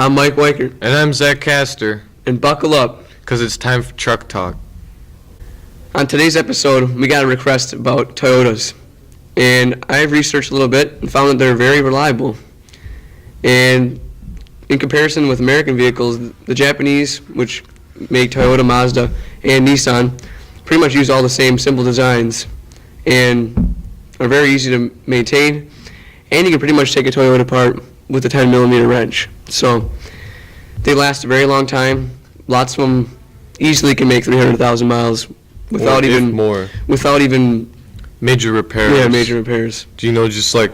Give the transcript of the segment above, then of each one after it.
I'm Mike Weichert. And I'm Zach Castor. And buckle up, because it's time for Truck Talk. On today's episode, we got a request about Toyotas. And I've researched a little bit and found that they're very reliable. And in comparison with American vehicles, the Japanese, which make Toyota, Mazda, and Nissan, pretty much use all the same simple designs and are very easy to maintain. And you can pretty much take a Toyota apart with a 10mm wrench. So they last a very long time. Lots of them easily can make 300,000 miles without even major repairs. Yeah, major repairs. Do you know, just like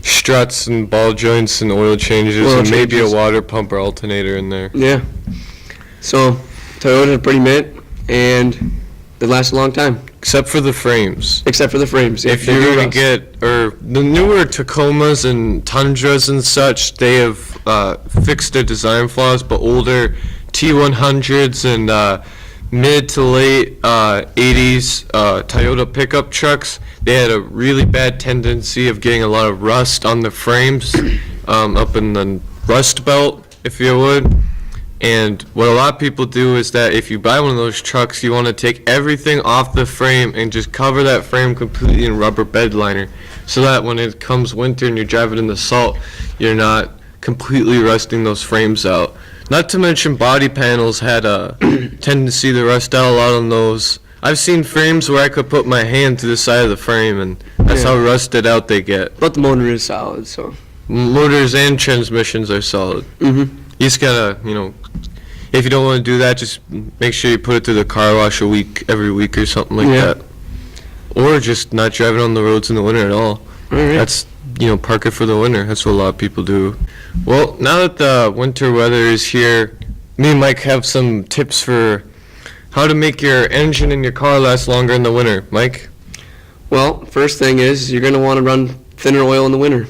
struts and ball joints and oil changes and maybe a water pump or alternator in there. Yeah. So Toyotas are pretty mint and they last a long time. Except for the frames. Except for the frames. If you're going to get, or the newer Tacomas and Tundras and such, they have fixed their design flaws, but older T100s and mid to late 80s Toyota pickup trucks, they had a really bad tendency of getting a lot of rust on the frames, up in the rust belt, if you would. And what a lot of people do is that if you buy one of those trucks, you want to take everything off the frame and just cover that frame completely in rubber bed liner, so that when it comes winter and you're driving in the salt, you're not completely rusting those frames out. Not to mention body panels had a tendency to rust out a lot on those. I've seen frames where I could put my hand to the side of the frame, and that's how rusted out they get. But the motor is solid, so. Motors and transmissions are solid. Mm-hmm. You just gotta, if you don't want to do that, just make sure you put it through the car wash every week or something like that. Or just not driving on the roads in the winter at all. Right. That's, park it for the winter. That's what a lot of people do. Well, now that the winter weather is here, me and Mike have some tips for how to make your engine in your car last longer in the winter. Mike? Well, first thing is you're going to want to run thinner oil in the winter.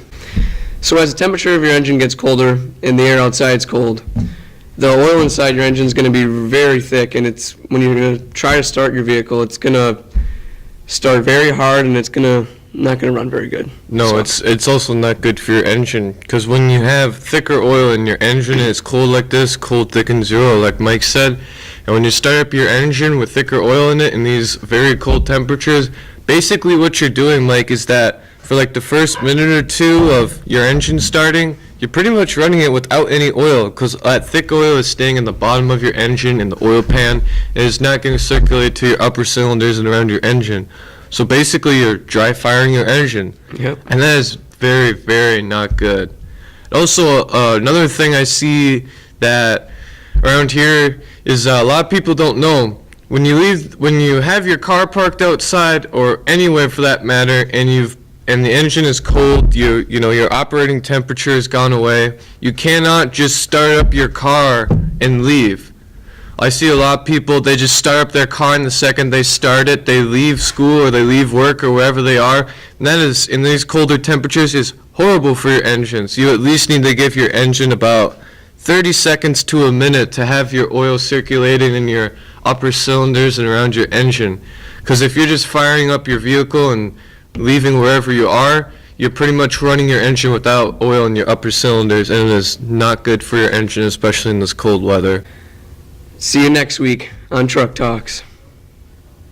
So as the temperature of your engine gets colder and the air outside is cold, the oil inside your engine is going to be very thick, and when you're going to try to start your vehicle, it's going to start very hard and it's not going to run very good. No, it's also not good for your engine, because when you have thicker oil in your engine and it's cold like this, cold thickens your oil, like Mike said, and when you start up your engine with thicker oil in it in these very cold temperatures, basically what you're doing, Mike, is that for like the first minute or two of your engine starting, you're pretty much running it without any oil, because that thick oil is staying in the bottom of your engine in the oil pan, and it's not going to circulate to your upper cylinders and around your engine. So basically you're dry firing your engine. Yep. And that is very, very not good. Also, another thing I see that around here is a lot of people don't know. When you have your car parked outside or anywhere for that matter, and the engine is cold, your operating temperature has gone away, you cannot just start up your car and leave. I see a lot of people, they just start up their car, and the second they start it, they leave school or they leave work or wherever they are. And that is, in these colder temperatures, is horrible for your engines. You at least need to give your engine about 30 seconds to a minute to have your oil circulating in your upper cylinders and around your engine. Because if you're just firing up your vehicle and leaving wherever you are, you're pretty much running your engine without oil in your upper cylinders, and it is not good for your engine, especially in this cold weather. See you next week on Truck Talks.